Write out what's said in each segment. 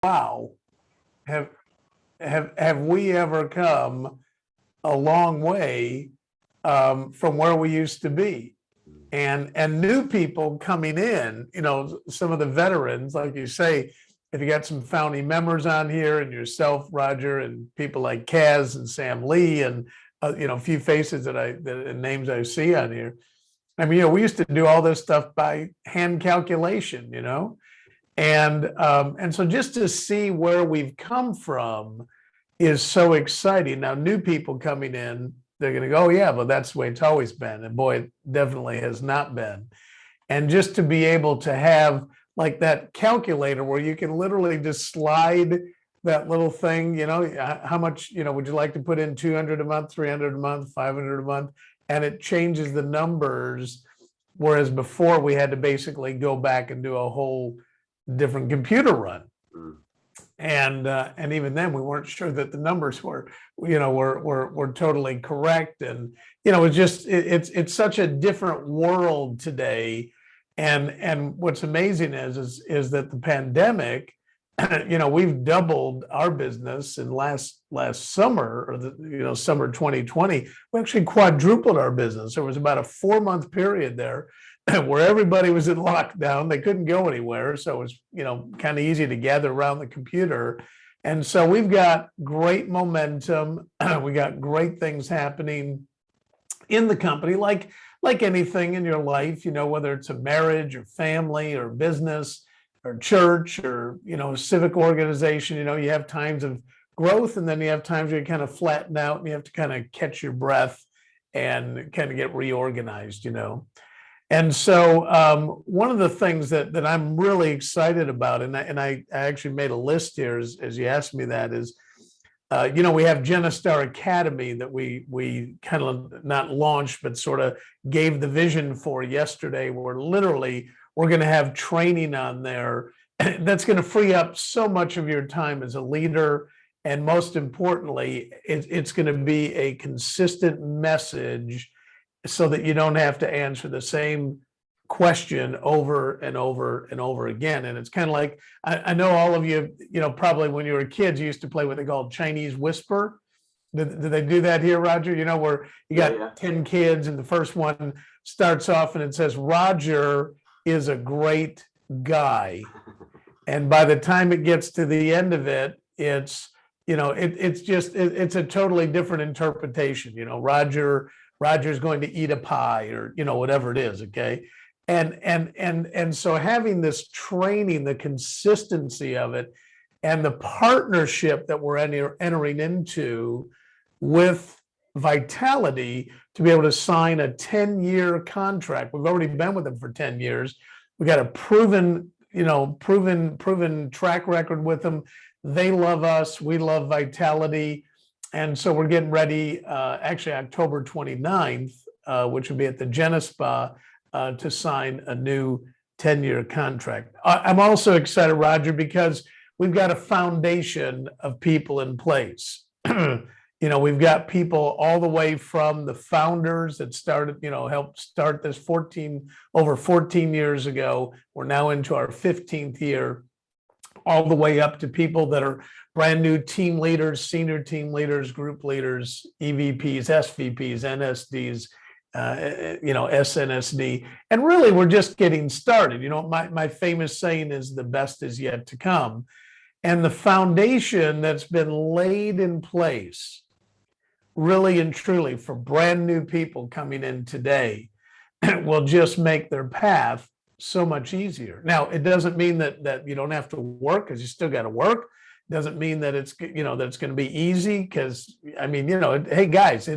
wow, have have we ever come a long way from where we used to be? And new people coming in, some of the veterans, like you say, if you got some founding members on here and yourself, Roger, and people like Kaz and Sam Lee and a few faces and names I see on here. I mean, we used to do all this stuff by hand calculation, and so just to see where we've come from is so exciting. Now, new people coming in, they're going to go, oh, yeah, but that's the way it's always been. And boy, it definitely has not been. And just to be able to have like that calculator where you can literally just slide that little thing, how much, would you like to put in 200 a month, 300 a month, 500 a month? And it changes the numbers. Whereas before we had to basically go back and do a whole different computer run. And even then we weren't sure that the numbers were totally correct. And it's such a different world today. And what's amazing is that the pandemic, we've doubled our business in last summer, or summer 2020. We actually quadrupled our business. There was about a 4-month period there where everybody was in lockdown. They couldn't go anywhere. So it was, kind of easy to gather around the computer. And so we've got great momentum. We got great things happening in the company, like anything in your life, whether it's a marriage or family or business or church or, civic organization, you have times of growth, and then you have times where you kind of flatten out and you have to kind of catch your breath and kind of get reorganized, And so one of the things that I'm really excited about, and I actually made a list here as you asked me that, is, we have Genistar Academy that we kind of not launched, but sort of gave the vision for yesterday, where literally we're going to have training on there that's going to free up so much of your time as a leader. And most importantly, it's going to be a consistent message so that you don't have to answer the same question over and over and over again. And it's kind of like, I know all of you, probably when you were kids, you used to play what they called Chinese whisper. Did they do that here, Roger? Where you got 10 kids and the first one starts off and it says, Roger is a great guy. And by the time it gets to the end of it, it's, it's a totally different interpretation. Roger's going to eat a pie, or whatever it is. Okay. And so having this training, the consistency of it, and the partnership that we're entering into with Vitality to be able to sign a 10-year contract. We've already been with them for 10 years. We got a proven track record with them. They love us. We love Vitality. And so we're getting ready, actually October 29th, which will be at the Genistar, to sign a new 10-year contract. I'm also excited, Roger, because we've got a foundation of people in place. We've got people all the way from the founders that started, helped start this over 14 years ago. We're now into our 15th year, all the way up to people that are brand new team leaders, senior team leaders, group leaders, EVPs, SVPs, NSDs, SNSD. And really, we're just getting started. My famous saying is the best is yet to come. And the foundation that's been laid in place, really and truly, for brand new people coming in today, will just make their path so much easier. Now, it doesn't mean that you don't have to work, because you still got to work. It doesn't mean that it's that it's going to be easy, because hey guys,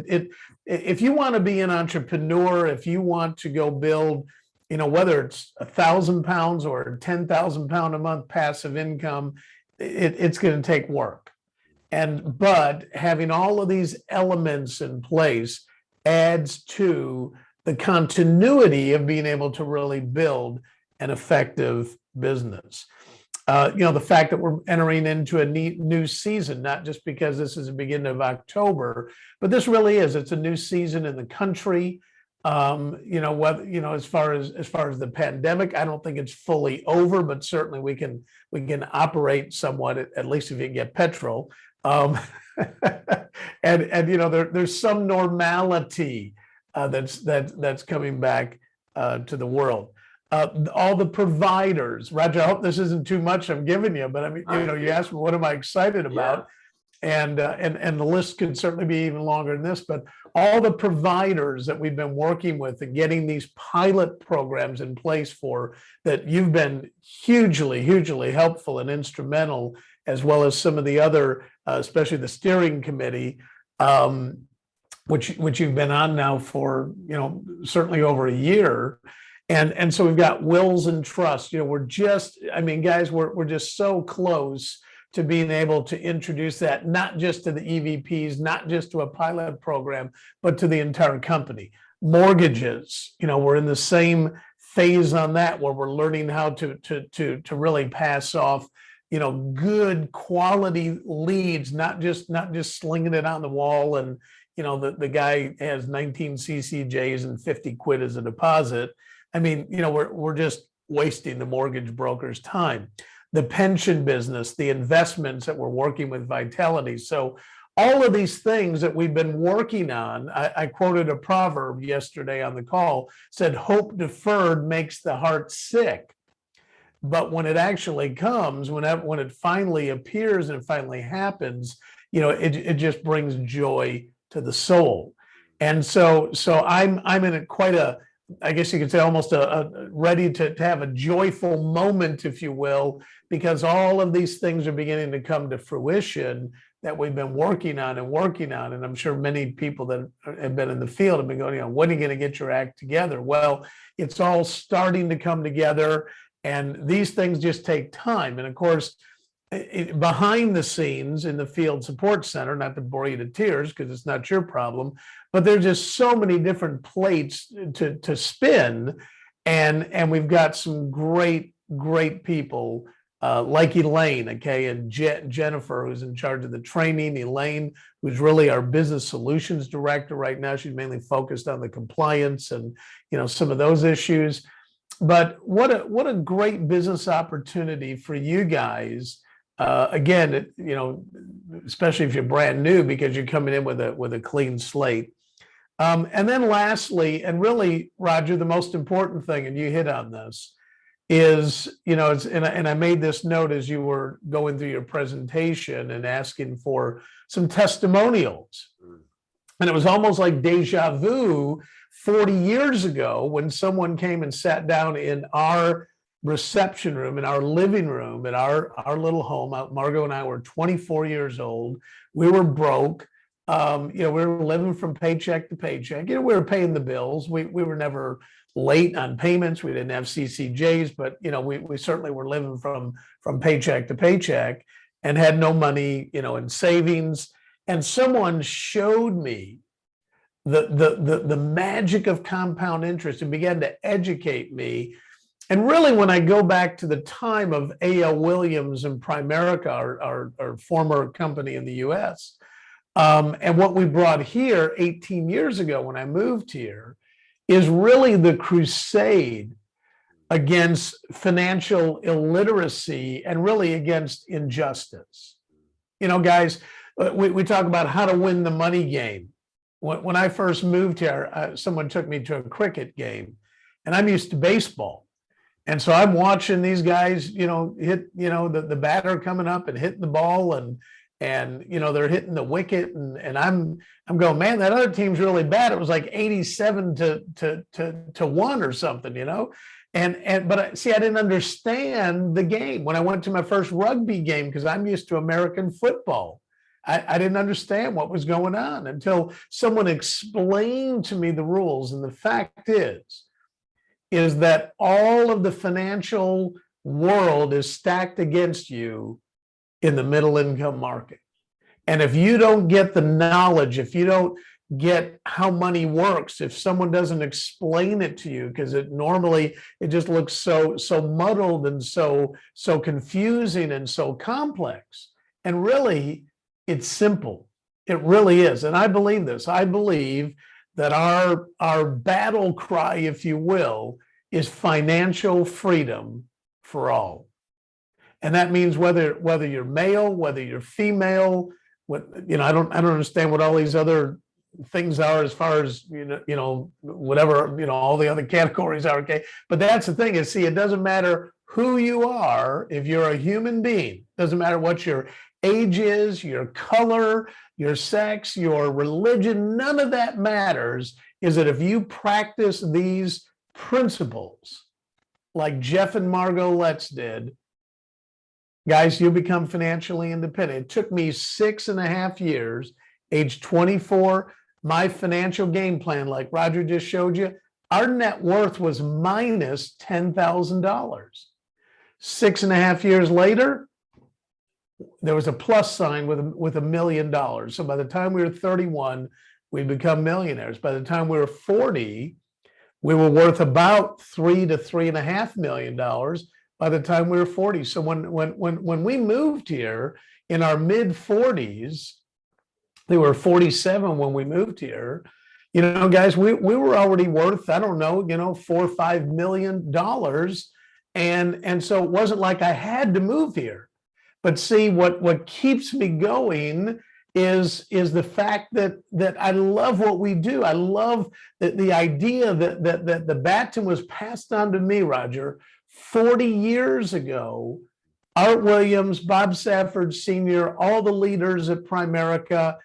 if you want to be an entrepreneur, if you want to go build, whether it's 1,000 pounds or 10,000 pound a month passive income, it's going to take work. But having all of these elements in place adds to the continuity of being able to really build an effective business. The fact that we're entering into a new season, not just because this is the beginning of October, but this really is, it's a new season in the country. As far as the pandemic, I don't think it's fully over, but certainly we can operate somewhat, at least if you can get petrol. Um, there's some normality that's coming back to the world. All the providers, Roger, I hope this isn't too much I'm giving you, but I mean, you asked me, what am I excited about? And the list could certainly be even longer than this, but all the providers that we've been working with and getting these pilot programs in place for, that you've been hugely helpful and instrumental, as well as some of the other, especially the steering committee, which you've been on now for, certainly over a year. And so we've got wills and trust. We're just, I mean, guys, we're just so close to being able to introduce that, not just to the EVPs, not just to a pilot program, but to the entire company. Mortgages, we're in the same phase on that, where we're learning how to really pass off, good quality leads, not just slinging it on the wall and, the guy has 19 CCJs and 50 quid as a deposit. I mean, we're just wasting the mortgage broker's time. The pension business, the investments that we're working with Vitality. So all of these things that we've been working on, I quoted a proverb yesterday on the call, said, hope deferred makes the heart sick. But when it actually comes, when it finally appears and it finally happens, it just brings joy to the soul. And so I'm in quite a, I guess you could say, almost a ready to have a joyful moment, if you will, because all of these things are beginning to come to fruition that we've been working on. And I'm sure many people that have been in the field have been going, when are you going to get your act together? Well, it's all starting to come together, and these things just take time. And of course, behind the scenes in the field support center, not to bore you to tears because it's not your problem, but there's just so many different plates to spin, and we've got some great people like Elaine, okay, and Jennifer, who's in charge of the training. Elaine, who's really our business solutions director right now. She's mainly focused on the compliance and some of those issues. But what a great business opportunity for you guys. Again, especially if you're brand new, because you're coming in with a clean slate. And then lastly, and really, Roger, the most important thing, and you hit on this, is, and I made this note as you were going through your presentation and asking for some testimonials. And it was almost like deja vu 40 years ago when someone came and sat down in our reception room, in our living room, in our little home. Margot and I were 24 years old. We were broke. We were living from paycheck to paycheck. We were paying the bills. We were never late on payments. We didn't have CCJs, but we certainly were living from paycheck to paycheck and had no money, in savings. And someone showed me the magic of compound interest and began to educate me. And really, when I go back to the time of A.L. Williams and Primerica, our former company in the U.S., and what we brought here 18 years ago when I moved here, is really the crusade against financial illiteracy and really against injustice. Guys, we talk about how to win the money game. When I first moved here, someone took me to a cricket game, and I'm used to baseball. And so I'm watching these guys, hit, the batter coming up and hitting the ball, and they're hitting the wicket, and I'm going, man, that other team's really bad. It was like 87 to 1 or something, but I didn't understand the game when I went to my first rugby game, because I'm used to American football. I didn't understand what was going on until someone explained to me the rules. And the fact is that all of the financial world is stacked against you in the middle income market. And if you don't get the knowledge, if you don't get how money works, if someone doesn't explain it to you, because it just looks so muddled and so confusing and so complex. And really, it's simple. It really is. And I believe this. I believe that our battle cry, if you will, is financial freedom for all. And that means whether you're male, whether you're female, I don't understand what all these other things are as far as whatever all the other categories are. Okay, but that's the thing is, see, it doesn't matter who you are. If you're a human being, doesn't matter what your age is, your color, your sex, your religion, none of that matters. Is that if you practice these principles like Jeff and Margot Lestz did, guys, you'll become financially independent. It took me 6.5 years, age 24. My financial game plan, like Roger just showed you, our net worth was minus $10,000. 6.5 years later, there was a plus sign with $1 million. So by the time we were 31, we'd become millionaires. By the time we were 40, we were worth about $3 to $3.5 million. By the time we were 40. So when we moved here in our mid 40s, they were 47 when we moved here. Guys, we were already worth, I don't know, $4 or $5 million. And so it wasn't like I had to move here. But see, what keeps me going is the fact that I love what we do. I love the idea that the baton was passed on to me, Roger, 40 years ago. Art Williams, Bob Safford Sr., all the leaders at Primerica,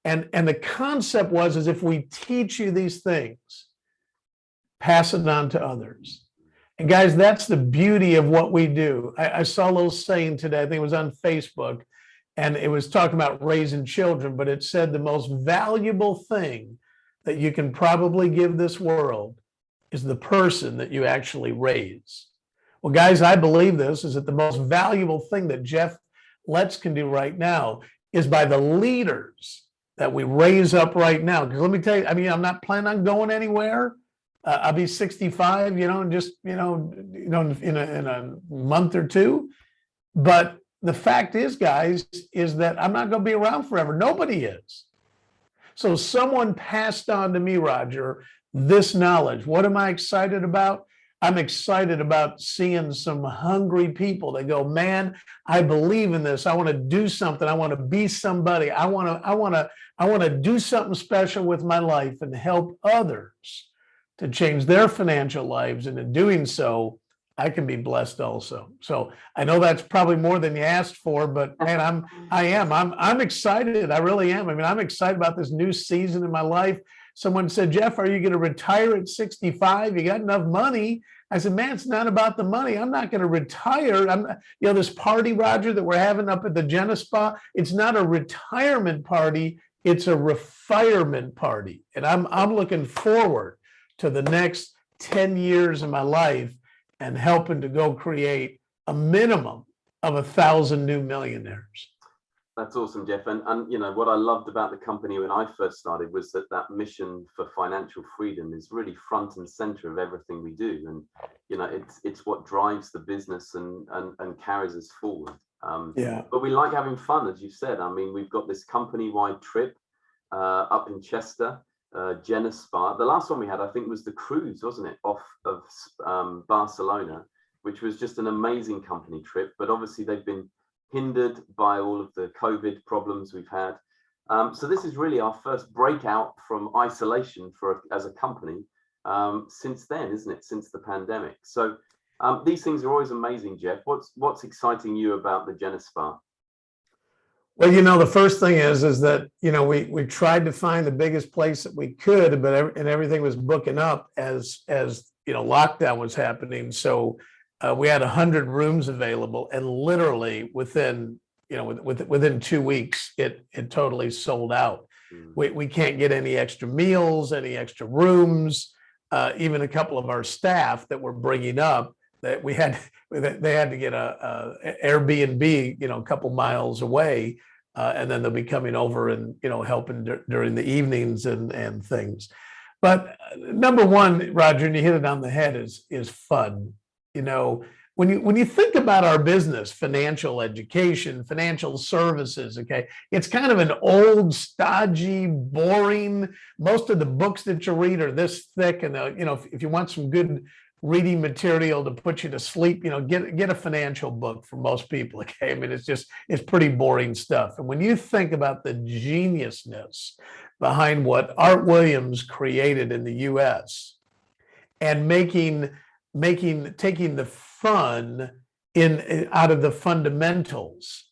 and the concept was if we teach you these things, pass it on to others. And guys, that's the beauty of what we do. I saw a little saying today, I think it was on Facebook, and it was talking about raising children, but it said the most valuable thing that you can probably give this world is the person that you actually raise. Well, guys, I believe this is that the most valuable thing that Jeff Lestz can do right now is by the leaders that we raise up right now. Because let me tell you, I'm not planning on going anywhere. I'll be 65, in just, in a month or two. But the fact is, guys, is that I'm not going to be around forever. Nobody is. So someone passed on to me, Roger, this knowledge. What am I excited about? I'm excited about seeing some hungry people that go, man, I believe in this. I want to do something. I want to be somebody. I want to do something special with my life and help others to change their financial lives. And in doing so, I can be blessed also. So I know that's probably more than you asked for, but man, I'm excited. I really am. I'm excited about this new season in my life. Someone said, Jeff, are you going to retire at 65? You got enough money? I said, man, it's not about the money. I'm not going to retire. This party, Roger, that we're having up at the Genistar, it's not a retirement party. It's a refirement party. And I'm looking forward to the next 10 years of my life and helping to go create a minimum of 1,000 new millionaires. That's awesome, Jeff. And what I loved about the company when I first started was that mission for financial freedom is really front and center of everything we do. And, it's what drives the business and carries us forward. But we like having fun, as you said. We've got this company-wide trip up in Chester, Genistar. The last one we had, I think, was the cruise, wasn't it? Off of Barcelona, which was just an amazing company trip. But obviously they've been hindered by all of the COVID problems we've had. So this is really our first breakout from isolation as a company since then, isn't it? Since the pandemic. So these things are always amazing, Jeff. What's exciting you about the Genistar? Well, the first thing is that, we tried to find the biggest place that we could, but everything was booking up as lockdown was happening. So we had 100 rooms available, and literally within 2 weeks, it totally sold out. We can't get any extra meals, any extra rooms, even a couple of our staff that we're bringing up that they had to get a Airbnb, a couple miles away, and then they'll be coming over and helping during the evenings and things. But number one, Roger, and you hit it on the head, is fun. when you think about our business, financial education, financial services, okay, it's kind of an old, stodgy, boring. Most of the books that you read are this thick, and if you want some good reading material to put you to sleep, get a financial book for most people. Okay, I mean it's pretty boring stuff. And when you think about the geniusness behind what Art Williams created in the U.S. and taking the fun out of the fundamentals,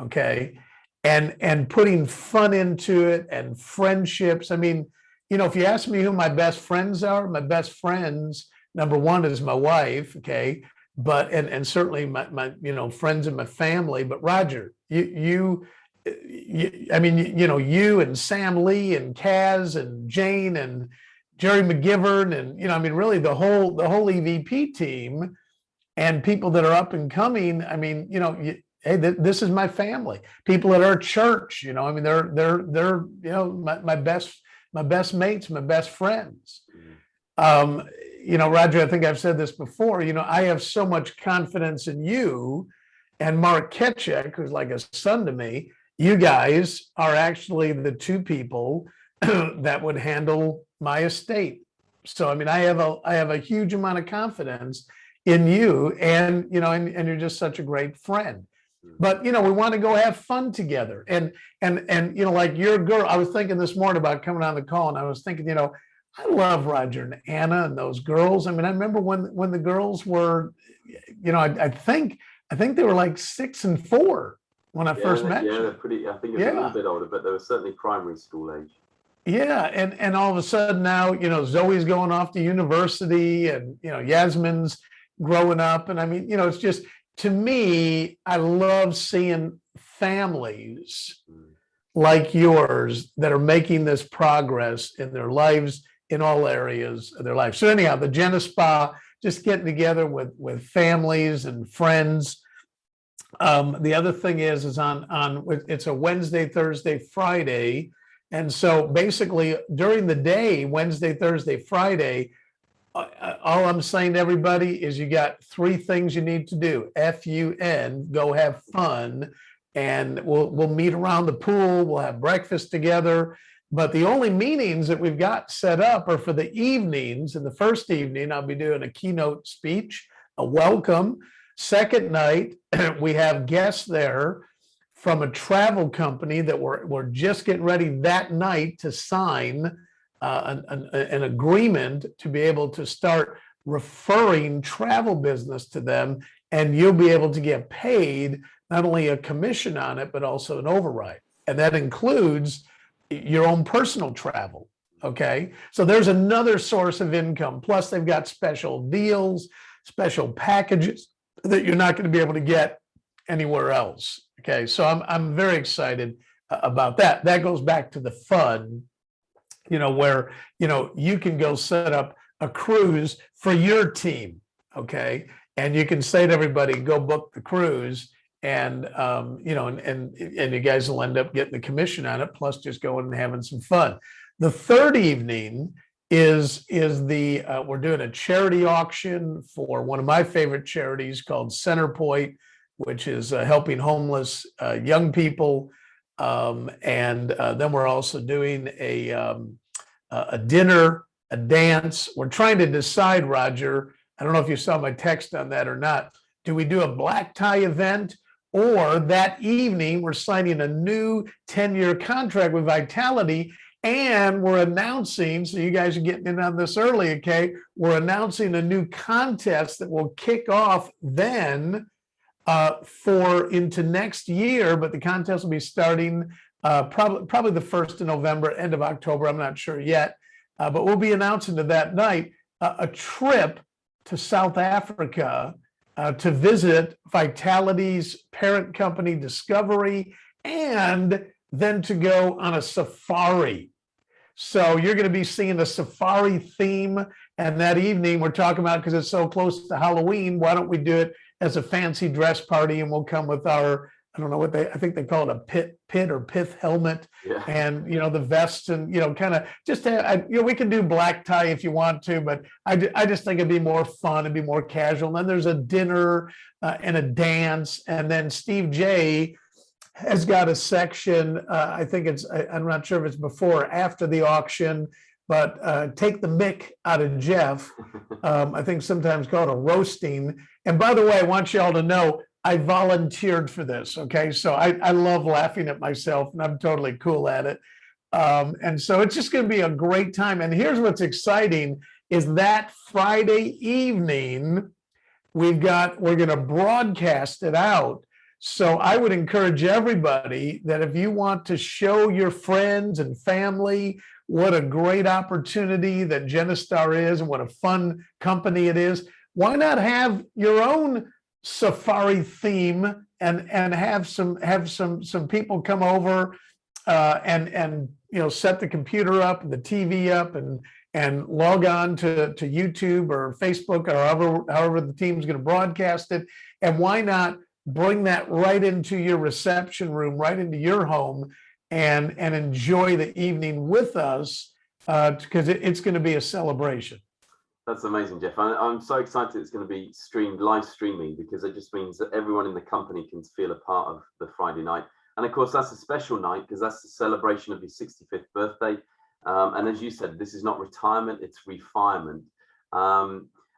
okay, and putting fun into it and friendships. I mean, if you ask me who my best friends are, my best friends, number one is my wife, okay, but and certainly my friends in my family. But Roger, you and Sam Lee and Kaz and Jane and Jerry McGivern and really the whole EVP team and people that are up and coming. I mean, hey, this is my family. People at our church, they're my best mates, my best friends. Roger, I think I've said this before. I have so much confidence in you and Mark Ketchuk, who's like a son to me. You guys are actually the two people that would handle my estate. So, I mean, I have a huge amount of confidence in you, and you're just such a great friend. But we want to go have fun together, and like your girl. I was thinking this morning about coming on the call, and I was thinking, I love Roger and Anna and those girls. I mean, I remember when the girls were, I think they were like 6 and 4 when I first met you. Yeah, they're pretty. I think it's a little bit older, but they were certainly primary school age. Yeah, and all of a sudden now, Zoe's going off to university, and Yasmin's growing up, and I mean, it's just, to me, I love seeing families like yours that are making this progress in their lives, in all areas of their life. So anyhow, the Genistar, just getting together with families and friends. The other thing is it's a Wednesday, Thursday, Friday. And so basically during the day, Wednesday, Thursday, Friday, all I'm saying to everybody is you got 3 things you need to do. FUN, go have fun. And we'll meet around the pool. We'll have breakfast together. But the only meetings that we've got set up are for the evenings. In the first evening, I'll be doing a keynote speech, a welcome. Second night, we have guests there from a travel company that we're just getting ready that night to sign an agreement to be able to start referring travel business to them, and you'll be able to get paid not only a commission on it, but also an override. And that includes your own personal travel. Okay. So there's another source of income. Plus they've got special deals, special packages that you're not going to be able to get anywhere else. Okay. So I'm very excited about that. That goes back to the fun, where, you can go set up a cruise for your team. Okay. And you can say to everybody, go book the cruise. And and you guys will end up getting the commission on it, plus just going and having some fun. The third evening is we're doing a charity auction for one of my favorite charities called Centerpoint, which is helping homeless young people. And then we're also doing a dinner, a dance. We're trying to decide, Roger. I don't know if you saw my text on that or not. Do we do a black tie event? Or that evening, we're signing a new 10-year contract with Vitality, and we're announcing, so you guys are getting in on this early, okay? We're announcing a new contest that will kick off then for into next year, but the contest will be starting probably the 1st of November, end of October, I'm not sure yet, but we'll be announcing to that night a trip to South Africa to visit Vitality's parent company, Discovery, and then to go on a safari. So you're going to be seeing a safari theme. And that evening we're talking about, because it's so close to Halloween, why don't we do it as a fancy dress party, and we'll come with our don't know what I think they call it a pit or pith helmet, Yeah. and the vest, and kind of just we can do black tie if you want to, but I just think it'd be more fun, it'd be more casual. And then there's a dinner and a dance, and then Steve J has got a section. I think I'm not sure if it's before or after the auction, but take the mick out of Jeff. I think sometimes called a roasting. And by the way, I want you all to know I volunteered for this. Okay. So I love laughing at myself, and I'm totally cool at it. And so it's just going to be a great time. And here's what's exciting is that Friday evening, we're going to broadcast it out. So I would encourage everybody that if you want to show your friends and family what a great opportunity that Genistar is and what a fun company it is, why not have your own safari theme and have some people come over and set the computer up and the TV up and log on to YouTube or Facebook or however the team's going to broadcast it. And why not bring that right into your reception room, right into your home, and enjoy the evening with us, because it's going to be a celebration. That's amazing, Jeff. I'm so excited it's going to be live streaming, because it just means that everyone in the company can feel a part of the Friday night. And of course, that's a special night because that's the celebration of your 65th birthday. And as you said, this is not retirement, it's refirement.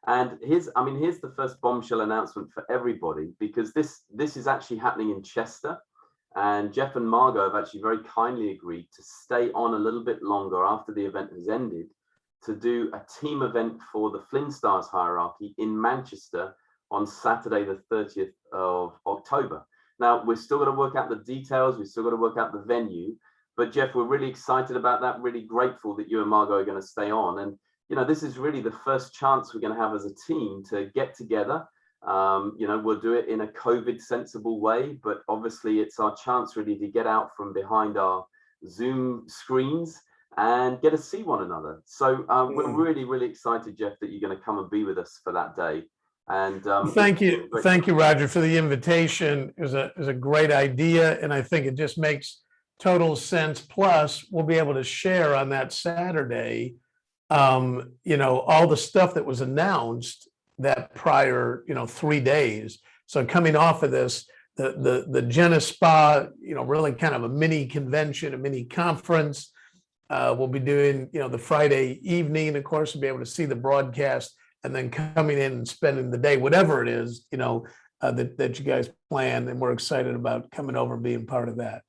And here's the first bombshell announcement for everybody, because this is actually happening in Chester. And Jeff and Margot have actually very kindly agreed to stay on a little bit longer after the event has ended to do a team event for the Flynnstars hierarchy in Manchester on Saturday, the 30th of October. Now, we're still going to work out the details. We've still got to work out the venue. But Jeff, we're really excited about that, really grateful that you and Margot are going to stay on. And, this is really the first chance we're going to have as a team to get together. We'll do it in a COVID sensible way, but obviously it's our chance really to get out from behind our Zoom screens and get to see one another. So we're really, really excited, Jeff, that you're going to come and be with us for that day. And thank you, Roger, for the invitation. It was a great idea, and I think it just makes total sense. Plus, we'll be able to share on that Saturday, all the stuff that was announced that prior, 3 days. So coming off of this, the Genispa, really kind of a mini convention, a mini conference. We'll be doing, the Friday evening, of course, we'll be able to see the broadcast, and then coming in and spending the day, whatever it is, that you guys plan. And we're excited about coming over and being part of that.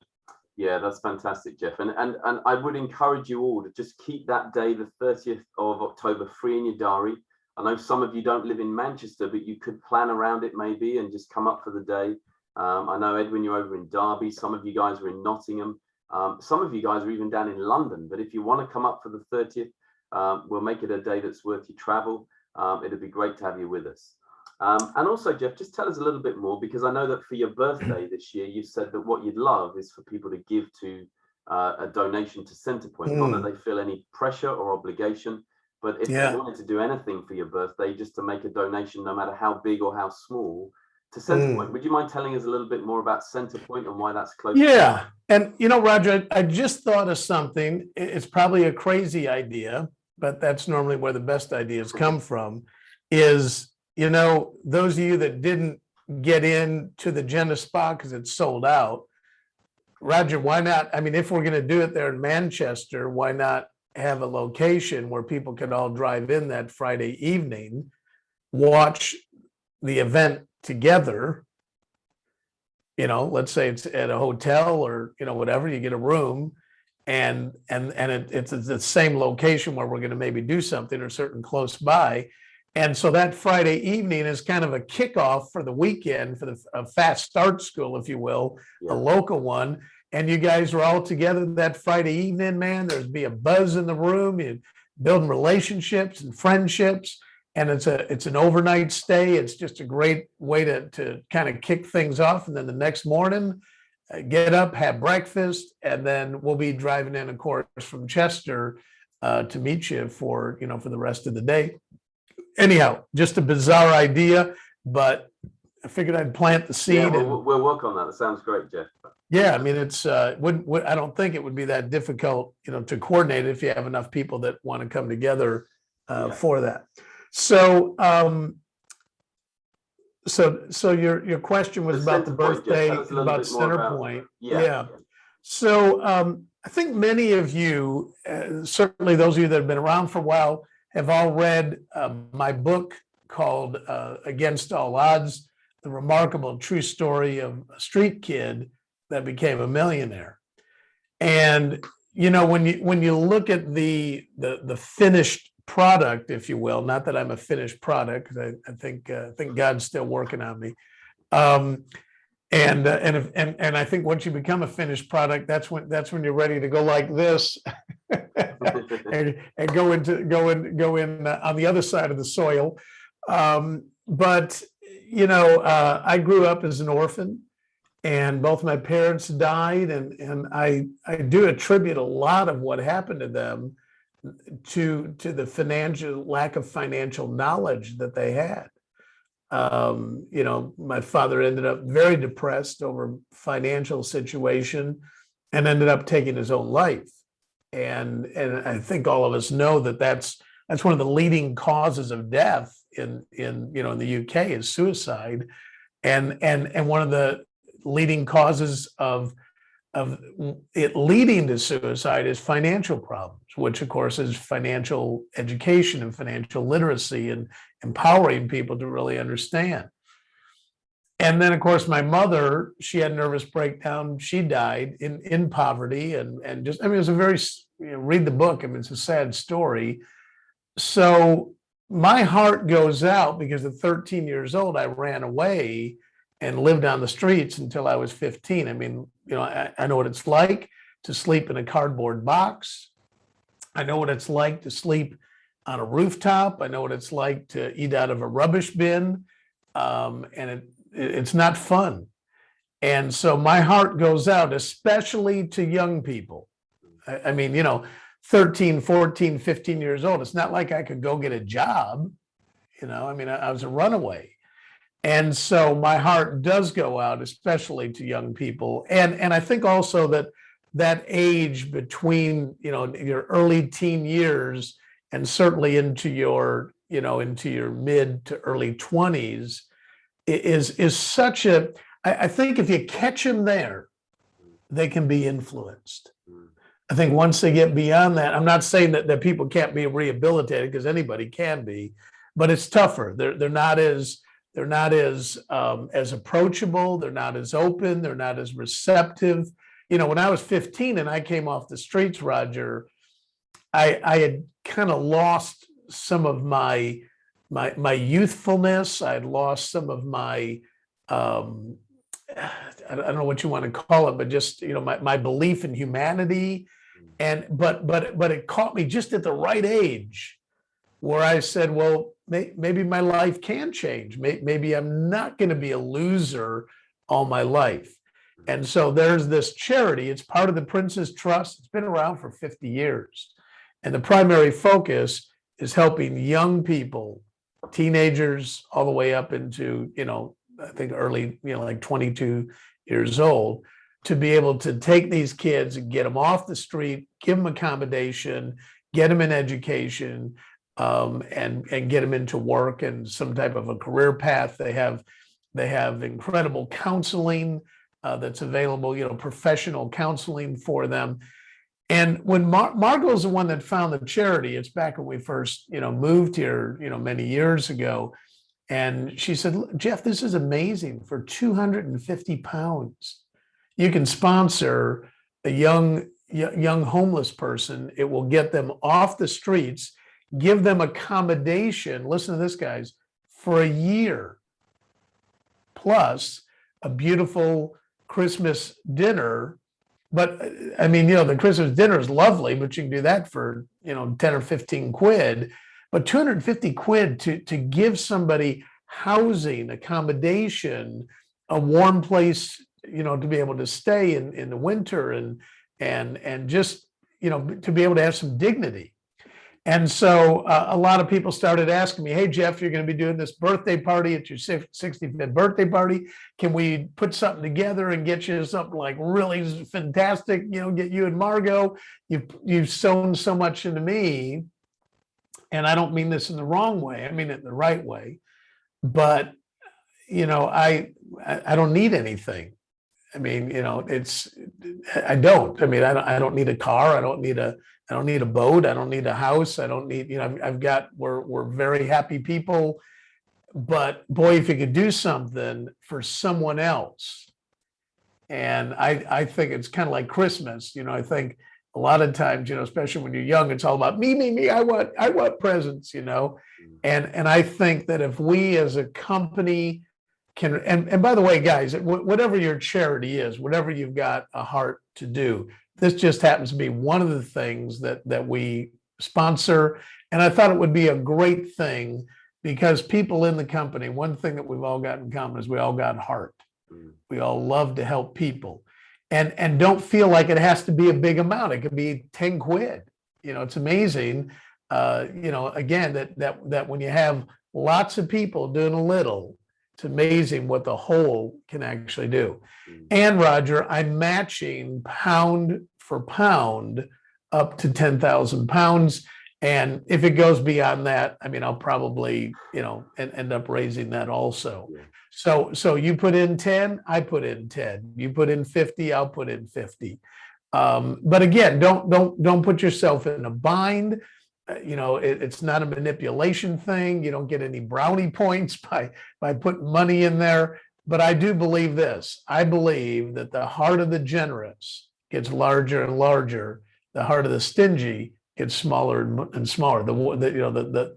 Yeah, that's fantastic, Jeff. And I would encourage you all to just keep that day, the 30th of October, free in your diary. I know some of you don't live in Manchester, but you could plan around it maybe and just come up for the day. I know, Edwin, you're over in Derby. Some of you guys are in Nottingham. Some of you guys are even down in London. But if you want to come up for the 30th, we'll make it a day that's worth your travel. It'd be great to have you with us. And also, Jeff, just tell us a little bit more, because I know that for your birthday this year, you said that what you'd love is for people to give to a donation to Centrepoint. Not that they feel any pressure or obligation, but if they wanted to do anything for your birthday, just to make a donation, no matter how big or how small, to Centrepoint. Would you mind telling us a little bit more about Centrepoint and why that's close? Yeah. And, Roger, I just thought of something. It's probably a crazy idea, but that's normally where the best ideas come from, is, those of you that didn't get into the Genispa because it's sold out, Roger, why not? I mean, if we're going to do it there in Manchester, why not have a location where people can all drive in that Friday evening, watch the event together? Let's say it's at a hotel or, whatever, you get a room, and it's the same location where we're going to maybe do something or certain close by. And so that Friday evening is kind of a kickoff for the weekend, for a fast start school, if you will, a local one. And you guys are all together that Friday evening, man. There's be a buzz in the room. You're building relationships and friendships. And it's an overnight stay. It's just a great way to kind of kick things off. And then the next morning, get up, have breakfast, and then we'll be driving in, of course, from Chester to meet you for the rest of the day. Anyhow, just a bizarre idea, but I figured I'd plant the seed. Yeah, And we'll work on that. That sounds great, Jeff. yeah, I mean, it's I don't think it would be that difficult, to coordinate if you have enough people that want to come together for that. So, so your question was about the birthday, about Centerpoint. Yeah. So I think many of you, certainly those of you that have been around for a while, have all read my book called Against All Odds: The Remarkable True Story of a Street Kid that Became a Millionaire. And when you look at the finished product, if you will, not that I'm a finished product, because I think God's still working on me. And I think once you become a finished product, that's when you're ready to go like this and go in on the other side of the soil. But I grew up as an orphan, and both my parents died, and I do attribute a lot of what happened to them to the lack of financial knowledge that they had. My father ended up very depressed over financial situation and ended up taking his own life. And I think all of us know that that's one of the leading causes of death in the UK is suicide. And one of the leading causes of it leading to suicide is financial problems, which of course is financial education and financial literacy and empowering people to really understand. And then of course my mother, she had a nervous breakdown. She died in poverty and just, it was a very, read the book. It's a sad story. So my heart goes out because at 13 years old, I ran away and lived on the streets until I was 15. I know what it's like to sleep in a cardboard box. I know what it's like to sleep on a rooftop. I know what it's like to eat out of a rubbish bin. And it's not fun. And so my heart goes out, especially to young people. 13, 14, 15 years old. It's not like I could go get a job. I was a runaway. And so my heart does go out, especially to young people. And I think also that age between, your early teen years and certainly into your mid to early 20s is such I think if you catch them there, they can be influenced. I think once they get beyond that, I'm not saying that people can't be rehabilitated, because anybody can be, but it's tougher. They're not as approachable. They're not as open. They're not as receptive. When I was 15 and I came off the streets, Roger, I had kind of lost some of my youthfulness. I had lost some of my, I don't know what you want to call it, but just, my belief in humanity. But it caught me just at the right age where I said, well, maybe my life can change. Maybe I'm not going to be a loser all my life. And so there's this charity. It's part of the Prince's Trust. It's been around for 50 years. And the primary focus is helping young people, teenagers, all the way up into, I think early, like 22 years old, to be able to take these kids and get them off the street, give them accommodation, get them in education, and get them into work and some type of a career path. They have incredible counseling that's available, professional counseling for them. And when Margot's the one that found the charity, it's back when we first, moved here, many years ago. And she said, Jeff, this is amazing. For 250 pounds, you can sponsor a young homeless person. It will get them off the streets, give them accommodation. Listen to this, guys, for a year, plus a beautiful Christmas dinner. But the Christmas dinner is lovely, but you can do that for, 10 or 15 quid. But 250 quid to give somebody housing, accommodation, a warm place, to be able to stay in the winter and just, to be able to have some dignity. And so a lot of people started asking me, hey, Jeff, you're going to be doing this birthday party at your 65th birthday party. Can we put something together and get you something like really fantastic, get you and Margot? You've sown so much into me. And I don't mean this in the wrong way. I mean it in the right way. But, I don't need anything. I mean, I don't. I mean, I don't need a car. I don't need a boat. I don't need a house. I don't need, we're very happy people. But boy, if you could do something for someone else. And I think it's kind of like Christmas. I think a lot of times, especially when you're young, it's all about me, me, me. I want presents, and I think that if we as a company can, and by the way, guys, whatever your charity is, whatever you've got a heart to do, this just happens to be one of the things that we sponsor. And I thought it would be a great thing because people in the company, one thing that we've all got in common is we all got heart. We all love to help people, and don't feel like it has to be a big amount. It could be 10 quid. It's amazing. Again, that when you have lots of people doing a little, it's amazing what the whole can actually do. And Roger, I'm matching pound for pound up to 10,000 pounds. And if it goes beyond that, I mean, I'll probably, end up raising that also. So you put in 10, I put in 10. You put in 50, I'll put in 50. But again, don't put yourself in a bind. It's not a manipulation thing. You don't get any brownie points by putting money in there. But I do believe this. I believe that the heart of the generous gets larger and larger. The heart of the stingy gets smaller and smaller.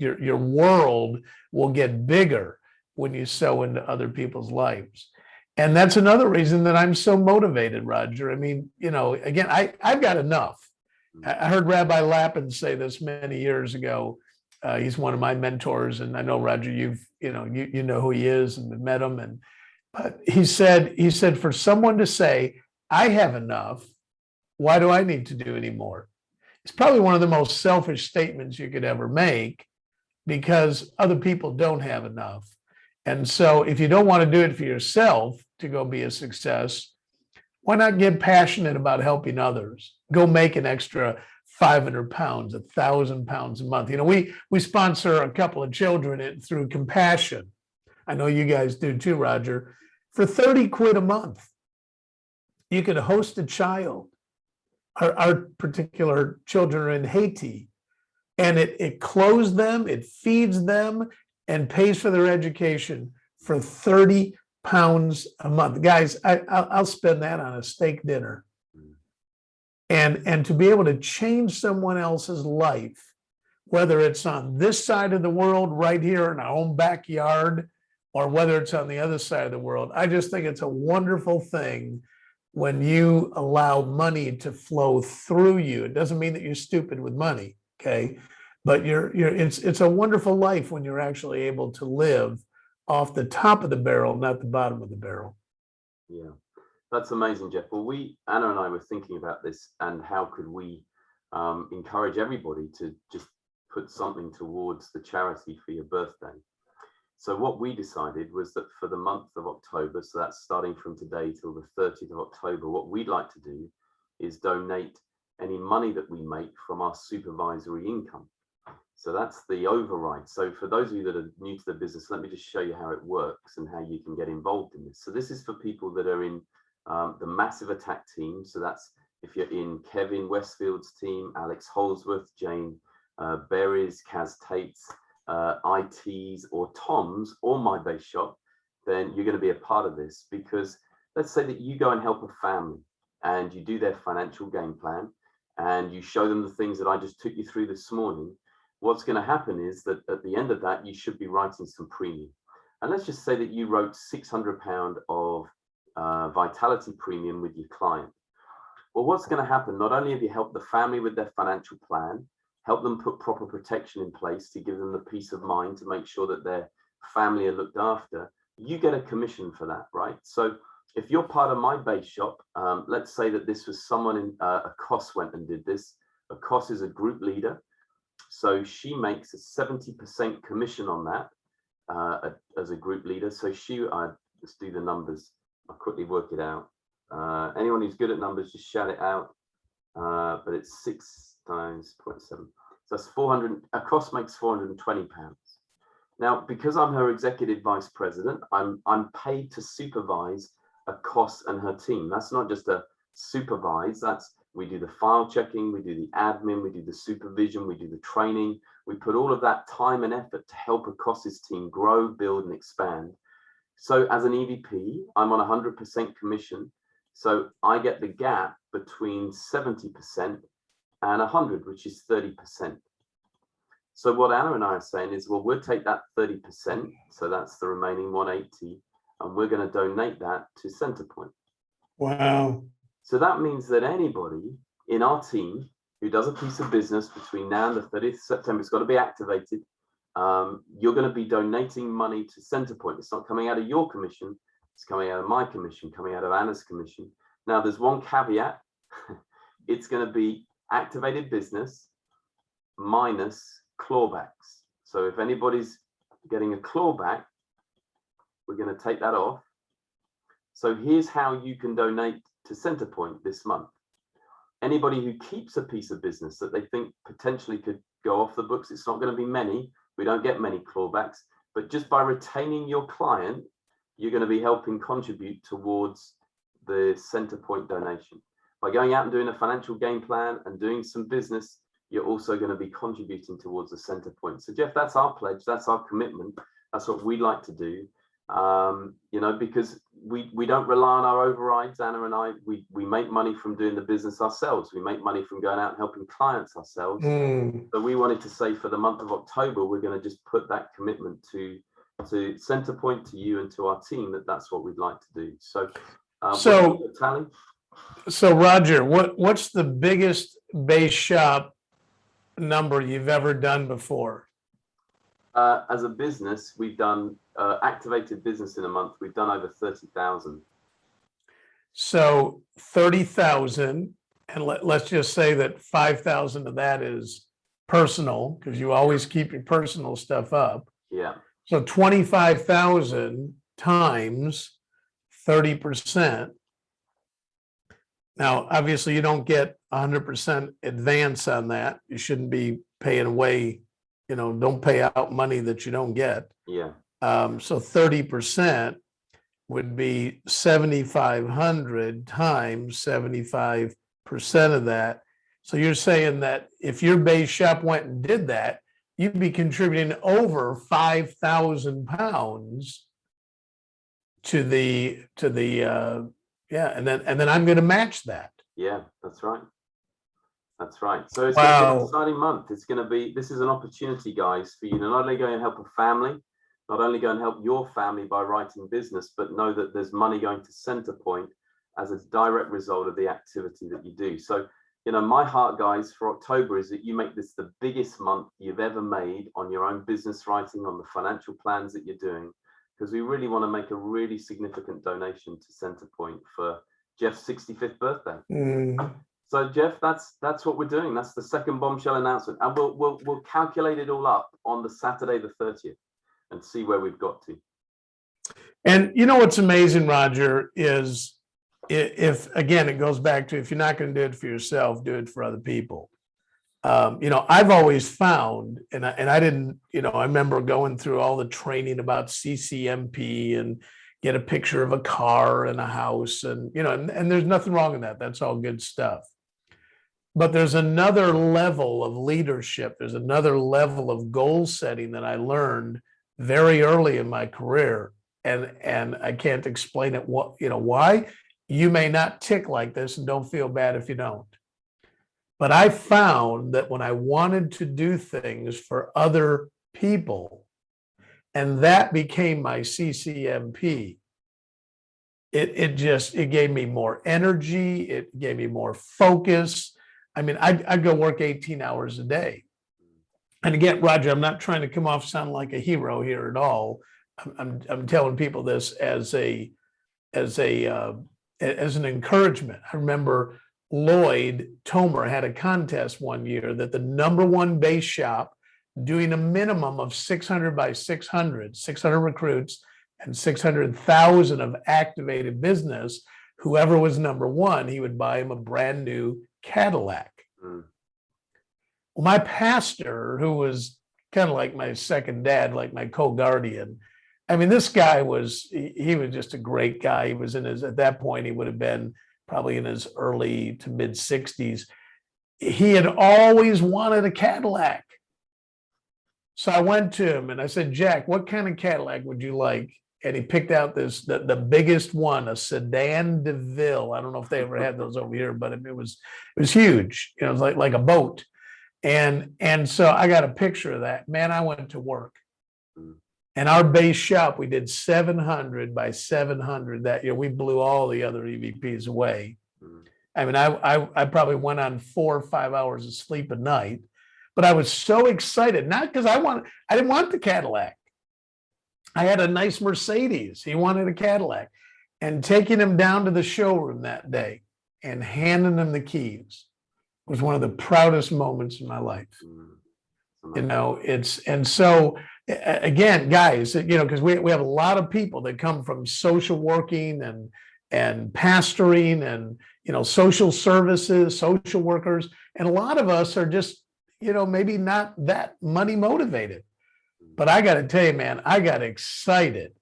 Your world will get bigger when you sow into other people's lives. And that's another reason that I'm so motivated, Roger. I mean, again, I've got enough. I heard Rabbi Lappin say this many years ago. He's one of my mentors, and I know, Roger, you know who he is and met him. But he said, for someone to say, I have enough, why do I need to do any more? It's probably one of the most selfish statements you could ever make, because other people don't have enough. And so if you don't want to do it for yourself to go be a success, why not get passionate about helping others? Go make an extra 500 pounds, 1,000 pounds a month. We sponsor a couple of children through Compassion. I know you guys do too, Roger. For 30 quid a month, you could host a child. Our particular children are in Haiti, and it clothes them, it feeds them, and pays for their education for 30 pounds a month. Guys, I'll spend that on a steak dinner. And to be able to change someone else's life, whether it's on this side of the world, right here in our own backyard, or whether it's on the other side of the world, I just think it's a wonderful thing when you allow money to flow through you. It doesn't mean that you're stupid with money, okay? But it's a wonderful life when you're actually able to live off the top of the barrel, not the bottom of the barrel. Yeah, that's amazing, Jeff. Well, Anna and I were thinking about this, and how could we encourage everybody to just put something towards the charity for your birthday. So what we decided was that for the month of October, so that's starting from today till the 30th of October, what we'd like to do is donate any money that we make from our supervisory income. So that's the override. So for those of you that are new to the business, let me just show you how it works and how you can get involved in this. So this is for people that are in the Massive Attack team. So that's if you're in Kevin Westfield's team, Alex Holsworth, Jane Berry's, Kaz Tate's, IT's, or Tom's, or My Base Shop, then you're going to be a part of this. Because let's say that you go and help a family and you do their financial game plan and you show them the things that I just took you through this morning. What's going to happen is that at the end of that, you should be writing some premium. And let's just say that you wrote £600 of vitality premium with your client. Well, what's going to happen? Not only have you helped the family with their financial plan, help them put proper protection in place to give them the peace of mind to make sure that their family are looked after, you get a commission for that, right? So if you're part of My Base Shop, let's say that this was someone in a COS went and did this. A COS is a group leader. So she makes a 70% commission on that as a group leader. So let's do the numbers. I'll quickly work it out. Anyone who's good at numbers, just shout it out. But it's 6 times 0.7. So that's 400. A cost makes £420. Now, because I'm her executive vice president, I'm paid to supervise a cost and her team. That's not just a supervise. We do the file checking, we do the admin, we do the supervision, we do the training. We put all of that time and effort to help a Costas team grow, build, and expand. So as an EVP, I'm on 100% commission. So I get the gap between 70% and 100, which is 30%. So what Anna and I are saying is, well, we'll take that 30%, so that's the remaining 180, and we're going to donate that to Centrepoint. Wow. So that means that anybody in our team who does a piece of business between now and the 30th of September, it's got to be activated. You're going to be donating money to Centrepoint. It's not coming out of your commission. It's coming out of my commission, coming out of Anna's commission. Now, there's one caveat. It's going to be activated business minus clawbacks. So if anybody's getting a clawback, we're going to take that off. So here's how you can donate to Centrepoint this month. Anybody who keeps a piece of business that they think potentially could go off the books, it's not going to be many. We don't get many clawbacks, but just by retaining your client, you're going to be helping contribute towards the Centrepoint donation. By going out and doing a financial game plan and doing some business, you're also going to be contributing towards the Centrepoint. So Jeff, that's our pledge. That's our commitment. That's what we like to do. Because we don't rely on our overrides, Anna and I, we make money from doing the business ourselves. We make money from going out and helping clients ourselves. So we wanted to say for the month of October, we're going to just put that commitment to Centrepoint, to you and to our team, that's what we'd like to do. So tally. So Roger, what's the biggest base shop number you've ever done before? As a business, we've done activated business in a month. We've done over 30,000. So 30,000, and let's just say that 5,000 of that is personal, because you always keep your personal stuff up. Yeah. So 25,000 times 30%. Now, obviously, you don't get 100% advance on that. You shouldn't be paying away. Don't pay out money that you don't get. Yeah. So 30% would be 7,500 times 75% of that. So you're saying that if your base shop went and did that, you'd be contributing over 5,000 pounds to the and then I'm going to match that. Yeah, that's right. That's right. So it's Wow. going to be an exciting month. This is an opportunity, guys, for you to not only go and help a family, not only go and help your family by writing business, but know that there's money going to Centrepoint as a direct result of the activity that you do. So, my heart, guys, for October is that you make this the biggest month you've ever made on your own business writing, on the financial plans that you're doing, because we really want to make a really significant donation to Centrepoint for Jeff's 65th birthday. So Jeff, that's what we're doing. That's the second bombshell announcement, and we'll calculate it all up on the Saturday the 30th and see where we've got to. And what's amazing, Roger, is if again it goes back to, if you're not going to do it for yourself, do it for other people. I've always found, and I didn't, I remember going through all the training about CCMP and get a picture of a car and a house, and and there's nothing wrong with that. That's all good stuff. But there's another level of leadership. There's another level of goal setting that I learned very early in my career, and I can't explain it. Why? You may not tick like this, and don't feel bad if you don't. But I found that when I wanted to do things for other people, and that became my CCMP, it gave me more energy. It gave me more focus. I mean, I'd go work 18 hours a day. And again, Roger, I'm not trying to come off sound like a hero here at all. I'm telling people this as an encouragement. I remember Lloyd Tomer had a contest one year that the #1 base shop doing a minimum of 600 by 600, 600 recruits and 600,000 of activated business, whoever was #1, he would buy him a brand new Cadillac. Well, my pastor, who was kind of like my second dad, like my co-guardian, I mean, this guy he was just a great guy. He was at that point, he would have been probably in his early to mid 60s. He had always wanted a Cadillac. So I went to him and I said, Jack, what kind of Cadillac would you like? And he picked out the biggest one, a sedan DeVille. I don't know if they ever had those over here, but it was huge. It was like a boat. And so I got a picture of that. Man, I went to work. And our base shop, we did 700 by 700 that year. We blew all the other EVPs away. I mean, I probably went on 4 or 5 hours of sleep a night, but I was so excited, not because I didn't want the Cadillac. I had a nice Mercedes. He wanted a Cadillac. And taking him down to the showroom that day and handing him the keys was one of the proudest moments in my life. And so again, guys, because we have a lot of people that come from social working and pastoring and, social services, social workers. And a lot of us are just, maybe not that money motivated. But I got to tell you, man, I got excited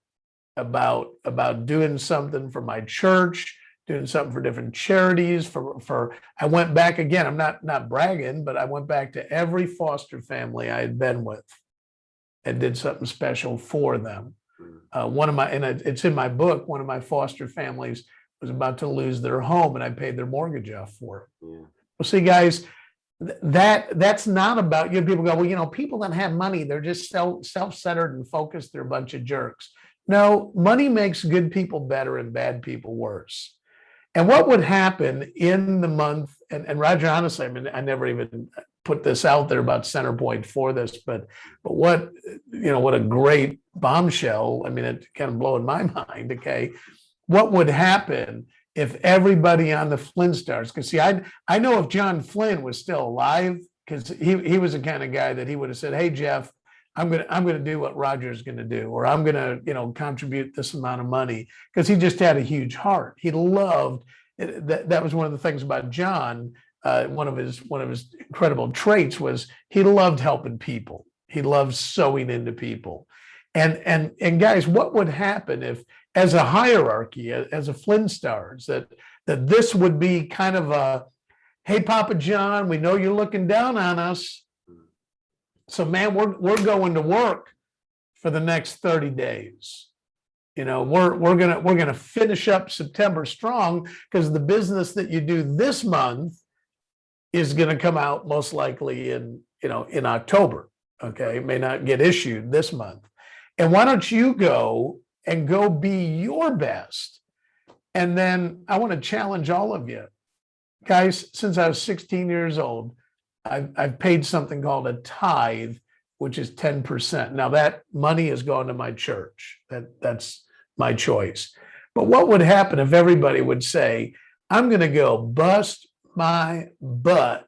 about doing something for my church, doing something for different charities. I went back again. I'm not bragging, but I went back to every foster family I had been with and did something special for them. It's in my book, one of my foster families was about to lose their home and I paid their mortgage off for it. Yeah. Well, see, guys, that's not about you. People go, well, people that have money, they're just self-centered and focused. They're a bunch of jerks. No, money makes good people better and bad people worse. And what would happen in the month, and Roger, honestly, I mean, I never even put this out there about Centerpoint for this, but what a great bombshell. I mean, it's kind of blowing my mind. Okay. What would happen if everybody on the Flynnstars, because see, I know if John Flynn was still alive, because he was the kind of guy that he would have said, hey, Jeff, I'm gonna do what Roger's gonna do, or I'm gonna, contribute this amount of money, because he just had a huge heart. He loved that was one of the things about John. One of his incredible traits was he loved helping people. He loved sewing into people. And guys, what would happen if, as a hierarchy, as a Flynnstars, that this would be kind of a, hey, Papa John, we know you're looking down on us. So, man, we're going to work for the next 30 days. We're gonna finish up September strong, because the business that you do this month is gonna come out most likely in October. Okay, it may not get issued this month. And why don't you go be your best? And then I want to challenge all of you guys. Since I was 16 years old, I've paid something called a tithe, which is 10%. Now that money is going to my church. That's my choice. But what would happen if everybody would say, I'm going to go bust my butt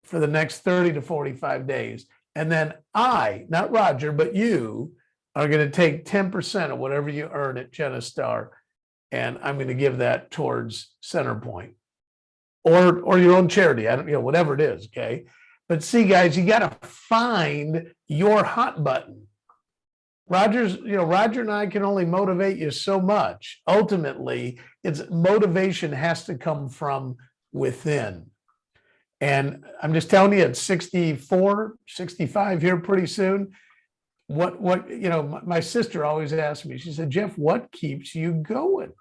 for the next 30 to 45 days. And then I, not Roger, but you are going to take 10% of whatever you earn at Genistar, and I'm going to give that towards Centerpoint or your own charity. I don't, whatever it is. Okay. But see, guys, you got to find your hot button. Roger and I can only motivate you so much. Ultimately, motivation has to come from within. And I'm just telling you, at 64, 65 here pretty soon, my sister always asked me, she said, Jeff, what keeps you going?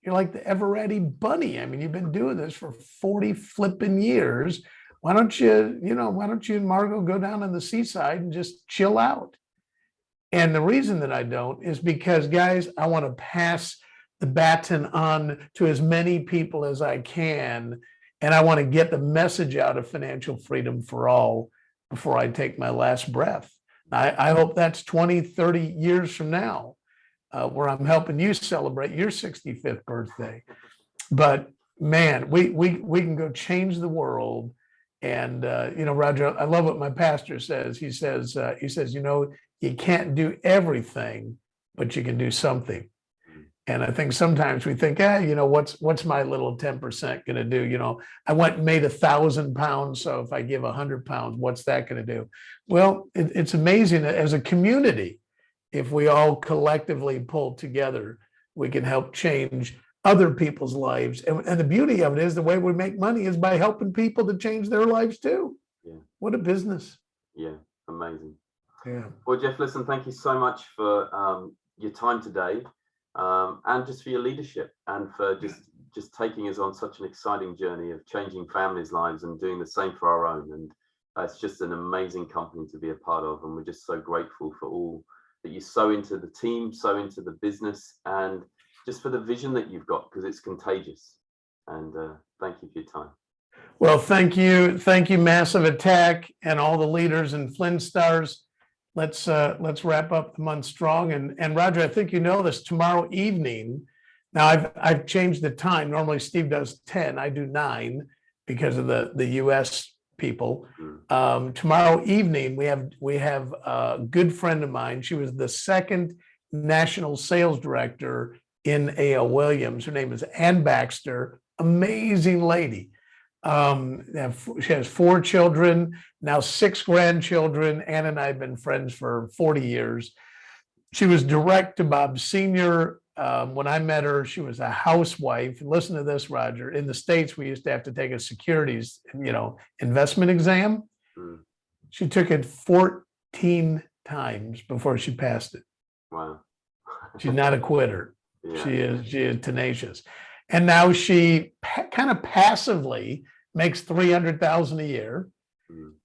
You're like the ever ready bunny. I mean, you've been doing this for 40 flipping years. Why don't you and Margot go down on the seaside and just chill out? And the reason that I don't is because, guys, I want to pass the baton on to as many people as I can. And I want to get the message out of financial freedom for all before I take my last breath. I hope that's 20, 30 years from now, where I'm helping you celebrate your 65th birthday. But man, we can go change the world. And Roger, I love what my pastor says. He says, you can't do everything, but you can do something. And I think sometimes we think, what's my little 10% going to do? I went and made 1,000 pounds. So if I give 100 pounds, what's that going to do? Well, it's amazing that as a community, if we all collectively pull together, we can help change other people's lives. And the beauty of it is the way we make money is by helping people to change their lives too. Yeah. What a business. Yeah. Amazing. Yeah. Well, Jeff, listen, thank you so much for your time today, and just for your leadership, and for just taking us on such an exciting journey of changing families' lives and doing the same for our own. And it's just an amazing company to be a part of. And we're just so grateful for all that you sow into the team, sow into the business, and just for the vision that you've got, because it's contagious. And thank you for your time. Well, thank you, Massive Attack, and all the leaders in Flynnstars. Let's wrap up the month strong. And Roger, I think you know this. Tomorrow evening, now I've changed the time. Normally Steve does 10, I do 9 because of the US people. Tomorrow evening we have a good friend of mine. She was the second national sales director in A.L. Williams. Her name is Ann Baxter. Amazing lady. She has 4 children, now 6 grandchildren. Ann and I have been friends for 40 years. She was direct to Bob Sr. When I met her, she was a housewife. Listen to this, Roger. In the States, we used to have to take a securities, investment exam. She took it 14 times before she passed it. Wow. She's not a quitter. Yeah. She is tenacious. And now she kind of passively makes $300,000 a year.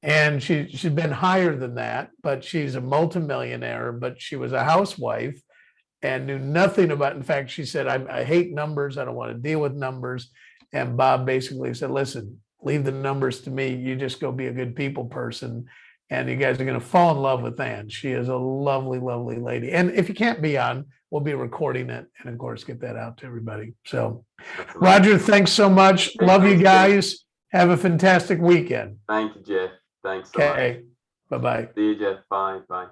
And she's been higher than that, but she's a multimillionaire. But she was a housewife and knew nothing about, in fact, she said, I hate numbers. I don't want to deal with numbers. And Bob basically said, listen, leave the numbers to me. You just go be a good people person. And you guys are going to fall in love with Ann. She is a lovely, lovely lady. And if you can't be on, we'll be recording it and of course get that out to everybody. So Roger, thanks so much. Love you guys. Have a fantastic weekend. Thank you, Jeff. Thanks so much. Okay. Bye-bye. See you, Jeff. Bye. Bye.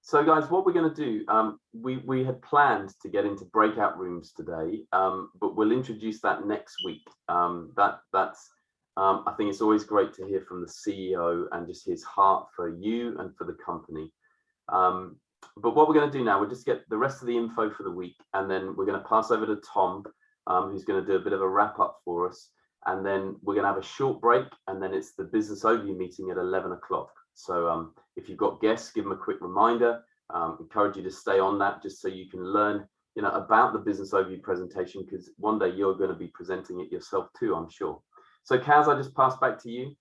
So guys, what we're going to do, we had planned to get into breakout rooms today, but we'll introduce that next week. I think it's always great to hear from the CEO and just his heart for you and for the company. But what we're going to do now, we'll just get the rest of the info for the week, and then we're going to pass over to Tom, who's going to do a bit of a wrap up for us. And then we're going to have a short break, and then it's the business overview meeting at 11 o'clock. So if you've got guests, give them a quick reminder. Encourage you to stay on that just so you can learn, about the business overview presentation, because one day you're going to be presenting it yourself too, I'm sure. So Kaz, I just pass back to you.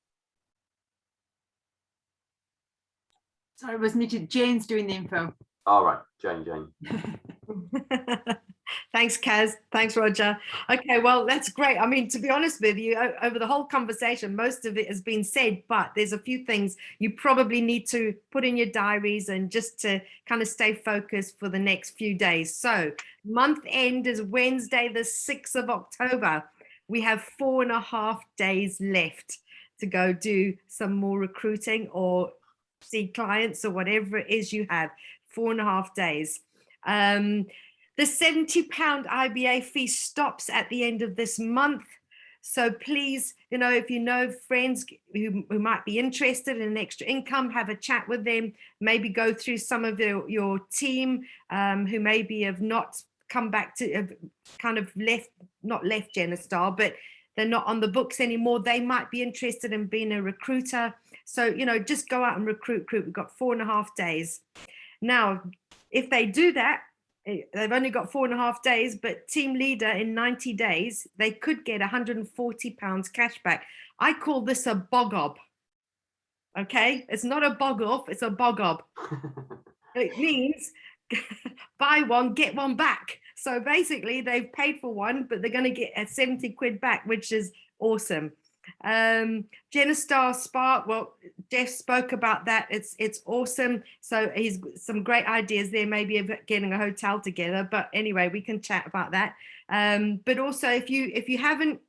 Sorry, I was muted. Jane's doing the info. All right, Jane. Thanks, Kaz. Thanks, Roger. Okay, well, that's great. I mean, to be honest with you, over the whole conversation, most of it has been said, but there's a few things you probably need to put in your diaries and just to kind of stay focused for the next few days. So month end is Wednesday, the 6th of October. We have 4.5 days left to go do some more recruiting or see clients or whatever it is you have. 4.5 days. The £70 IBA fee stops at the end of this month. So please, if you know friends who might be interested in extra income, have a chat with them, maybe go through some of your team who maybe have not come back to, have kind of not left Genistar, but they're not on the books anymore. They might be interested in being a recruiter. So, just go out and recruit. We've got 4.5 days. Now, if they do that, they've only got 4.5 days, but team leader in 90 days, they could get £140 cash back. I call this a bog-ob. Okay, it's not a bog-off, it's a bog-ob. It means buy one, get one back. So basically they've paid for one, but they're going to get a 70 quid back, which is awesome. Genistar Spark, well, Jeff spoke about that. It's awesome. So he's some great ideas there, maybe of getting a hotel together, but anyway, we can chat about that. But also, if you haven't,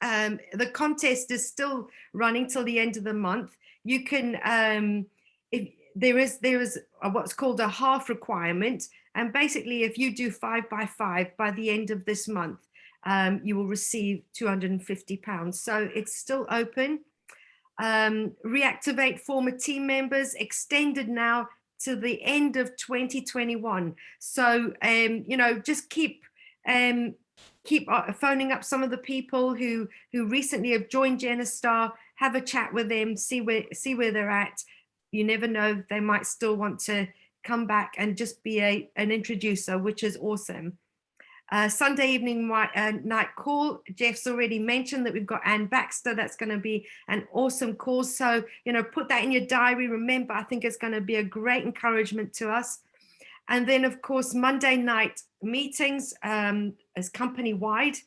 the contest is still running till the end of the month. You can, if there is what's called a half requirement, and basically, if you do 5 by 5 by the end of this month, you will receive £250. So it's still open. Reactivate former team members extended now to the end of 2021. So just keep phoning up some of the people who recently have joined Genistar. Have a chat with them, see where they're at. You never know, they might still want to come back and just be an introducer, which is awesome. Sunday evening night call. Jeff's already mentioned that we've got Ann Baxter. That's going to be an awesome call. So, put that in your diary. Remember, I think it's going to be a great encouragement to us. And then, of course, Monday night meetings as company-wide,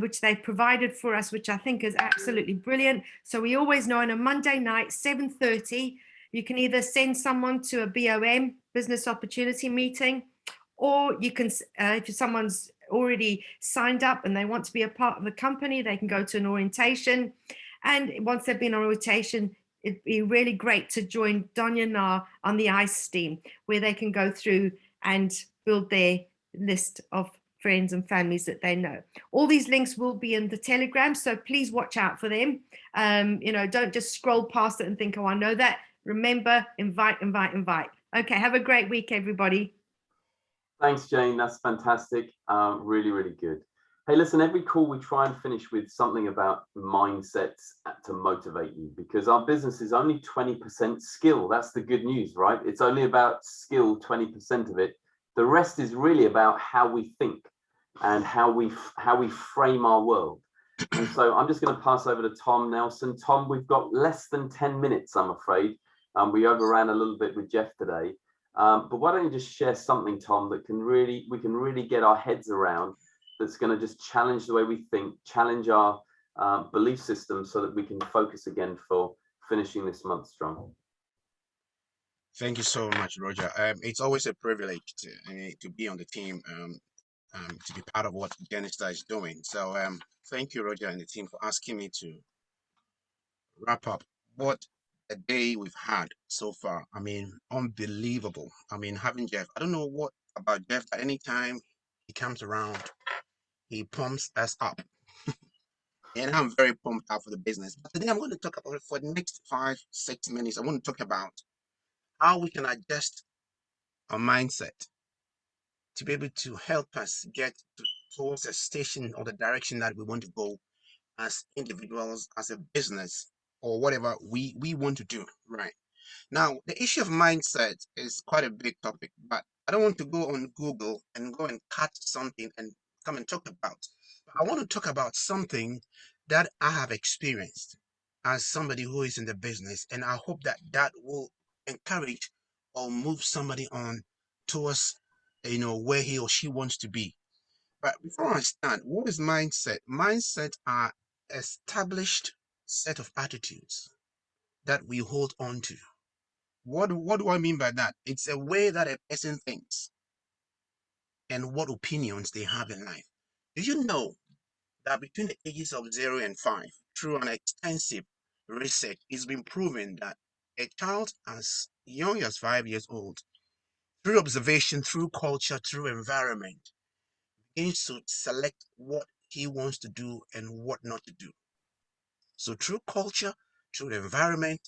which they've provided for us, which I think is absolutely brilliant. So we always know on a Monday night, 7:30, you can either send someone to a BOM, business opportunity meeting, or you can, if someone's already signed up and they want to be a part of the company, they can go to an orientation. And once they've been on orientation, it'd be really great to join Donya Na on the ICE team, where they can go through and build their list of friends and families that they know. All these links will be in the Telegram, so please watch out for them. Don't just scroll past it and think, oh, I know that. Remember, invite. Okay, have a great week, everybody. Thanks, Jane. That's fantastic. Really, really good. Hey, listen, every call we try and finish with something about mindsets to motivate you, because our business is only 20% skill. That's the good news, right? It's only about skill, 20% of it. The rest is really about how we think and how we frame our world. And so I'm just going to pass over to Tom Nelson. Tom, we've got less than 10 minutes, I'm afraid. We overran a little bit with Jeff today. But why don't you just share something, Tom, that we can really get our heads around, that's going to just challenge the way we think, challenge our belief system, so that we can focus again for finishing this month strong. Thank you so much, Roger. It's always a privilege to be on the team, to be part of what Genistar is doing. So thank you, Roger, and the team for asking me to wrap up what a day we've had so far. I mean, unbelievable. I mean, having Jeff, I don't know what about Jeff, but anytime he comes around, he pumps us up. And I'm very pumped up for the business. But today I'm going to talk about it for the next 5-6 minutes. I want to talk about how we can adjust our mindset to be able to help us get towards a station or the direction that we want to go as individuals, as a business, or whatever we want to do. Right now, the issue of mindset is quite a big topic, but I don't want to go on Google and go and catch something and come and talk about. I want to talk about something that I have experienced as somebody who is in the business, and I hope that that will encourage or move somebody on towards where he or she wants to be. But before I start, what is mindset? Mindset are established set of attitudes that we hold on to. What do I mean by that? It's a way that a person thinks and what opinions they have in life. Do you know that between the ages of 0 and 5, through an extensive research, it's been proven that a child as young as 5 years old, through observation, through culture, through environment, begins to select what he wants to do and what not to do. So through culture, through environment,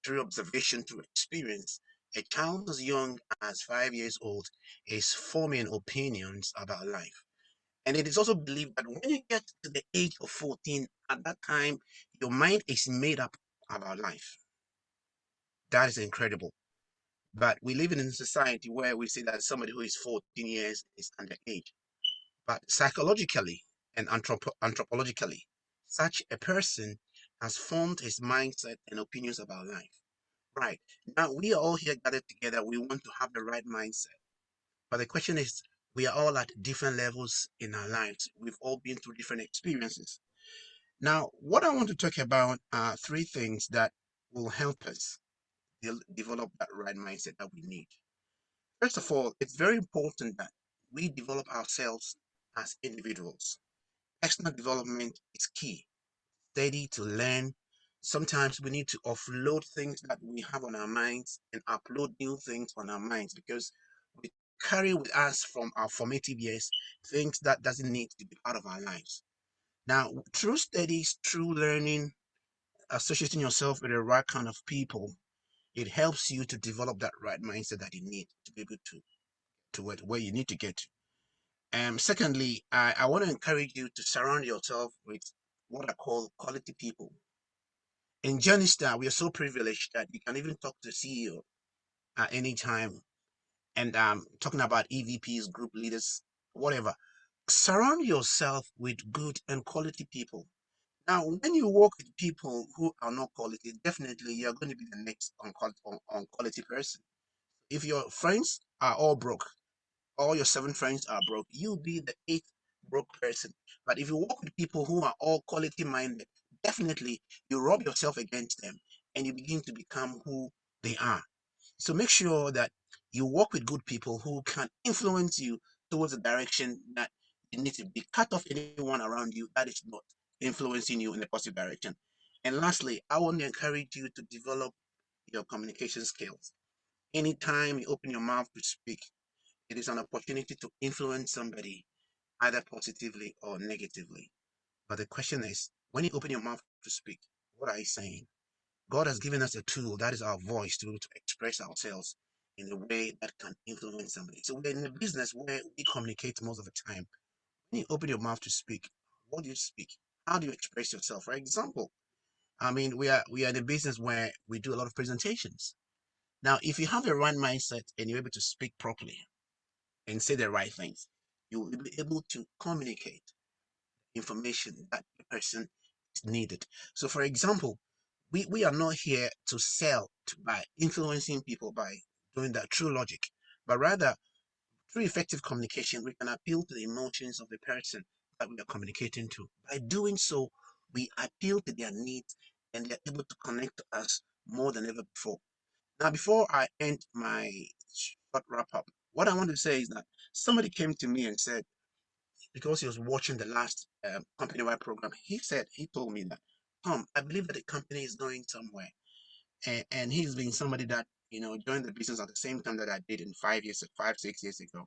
through observation, through experience, a child as young as 5 years old is forming opinions about life. And it is also believed that when you get to the age of 14, at that time, your mind is made up about life. That is incredible. But we live in a society where we say that somebody who is 14 years is underage. But psychologically and anthropologically, such a person has formed his mindset and opinions about life. Right. Now, we are all here gathered together. We want to have the right mindset. But the question is, we are all at different levels in our lives. We've all been through different experiences. Now, what I want to talk about are 3 things that will help us develop that right mindset that we need. First of all, it's very important that we develop ourselves as individuals. Personal development is key. Steady to learn. Sometimes we need to offload things that we have on our minds and upload new things on our minds because we carry with us from our formative years things that doesn't need to be part of our lives. Now, through studies, through learning, associating yourself with the right kind of people, it helps you to develop that right mindset that you need to be able to where you need to get to. Secondly, I want to encourage you to surround yourself with what I call quality people. In Genistar, we are so privileged that you can even talk to the CEO at any time and talking about EVPs, group leaders, whatever. Surround yourself with good and quality people. Now, when you work with people who are not quality, definitely you're going to be the next quality person. If your friends are all broke, all your 7 friends are broke, you'll be the 8th broke person. But if you work with people who are all quality minded, definitely you rub yourself against them and you begin to become who they are. So make sure that you work with good people who can influence you towards the direction that you need to be. Cut off anyone around you that is not influencing you in a positive direction. And lastly, I want to encourage you to develop your communication skills. Anytime you open your mouth to speak, it is an opportunity to influence somebody either positively or negatively. But the question is, when you open your mouth to speak, what are you saying? God has given us a tool, that is our voice, to be able to express ourselves in a way that can influence somebody. So we're in a business where we communicate most of the time. When you open your mouth to speak, what do you speak? How do you express yourself? For example, I mean, we are in a business where we do a lot of presentations. Now, if you have the right mindset and you're able to speak properly and say the right things, you will be able to communicate information that the person is needed. So, for example, we are not here to sell by influencing people by doing that through logic, but rather through effective communication, we can appeal to the emotions of the person that we are communicating to. By doing so, we appeal to their needs and they're able to connect to us more than ever before. Now, before I end my short wrap up, what I want to say is that somebody came to me and said, because he was watching the last company-wide program, he told me that, Tom, I believe that the company is going somewhere. And he's been somebody that, joined the business at the same time that I did in 6 years ago.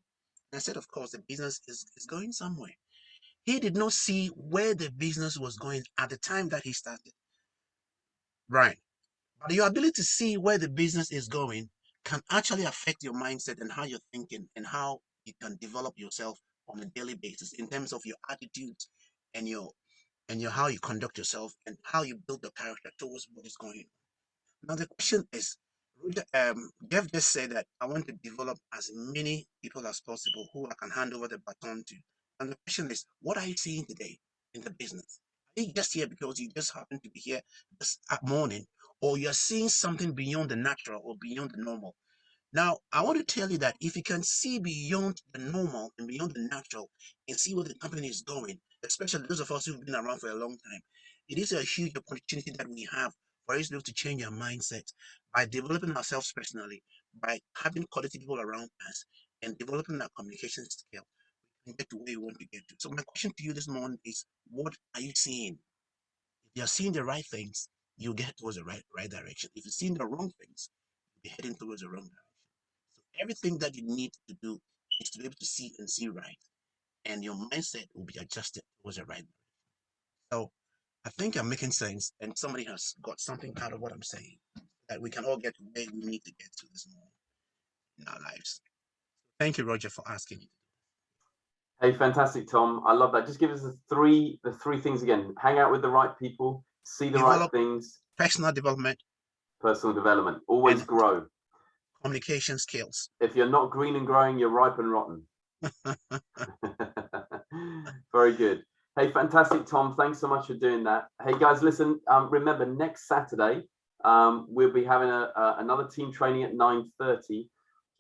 And I said, of course, the business is going somewhere. He did not see where the business was going at the time that he started. Right. But your ability to see where the business is going can actually affect your mindset and how you're thinking and how you can develop yourself on a daily basis in terms of your attitude and your how you conduct yourself and how you build the character towards what is going on. Now the question is, Jeff just said that I want to develop as many people as possible who I can hand over the baton to. And the question is, what are you seeing today in the business? Are you just here because you just happen to be here this morning, or you're seeing something beyond the natural or beyond the normal? Now, I want to tell you that if you can see beyond the normal and beyond the natural and see where the company is going, especially those of us who've been around for a long time, it is a huge opportunity that we have for us to be able to change our mindset by developing ourselves personally, by having quality people around us, and developing our communication skill and get to where you want to get to. So my question to you this morning is, what are you seeing? If you're seeing the right things, you'll get towards the right direction. If you're seeing the wrong things, you'll be heading towards the wrong direction. So everything that you need to do is to be able to see and see right, and your mindset will be adjusted towards the right direction. So I think I'm making sense, and somebody has got something out of what I'm saying, that we can all get to where we need to get to this morning in our lives. Thank you, Roger, for asking me. Hey, fantastic, Tom. I love that. Just give us the three things again. Hang out with the right people, see the right Develop things, personal development, personal development. Always and grow. communication skills. If you're not green and growing, you're ripe and rotten. Very good. Hey, fantastic, Tom. Thanks so much for doing that. Hey, guys, listen, remember, next Saturday, we'll be having another team training at 9:30.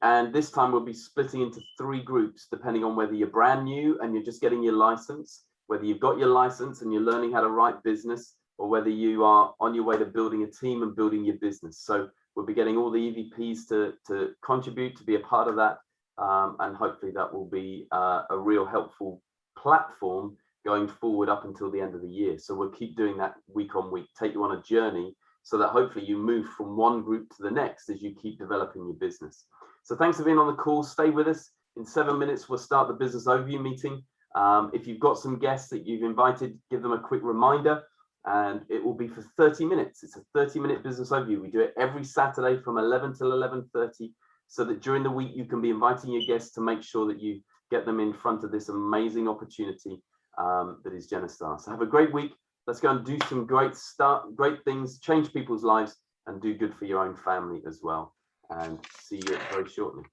And this time we'll be splitting into 3 groups, depending on whether you're brand new and you're just getting your license, whether you've got your license and you're learning how to write business, or whether you are on your way to building a team and building your business. So we'll be getting all the EVPs to contribute, to be a part of that. And hopefully that will be a real helpful platform going forward up until the end of the year. So we'll keep doing that week on week, take you on a journey so that hopefully you move from one group to the next as you keep developing your business. So thanks for being on the call. Stay with us. In 7 minutes, we'll start the business overview meeting. If you've got some guests that you've invited, give them a quick reminder, and it will be for 30 minutes. It's a 30-minute business overview. We do it every Saturday from 11 till 11:30, so that during the week you can be inviting your guests to make sure that you get them in front of this amazing opportunity that is Genistar. So have a great week. Let's go and do some great things, change people's lives, and do good for your own family as well. And see you very shortly.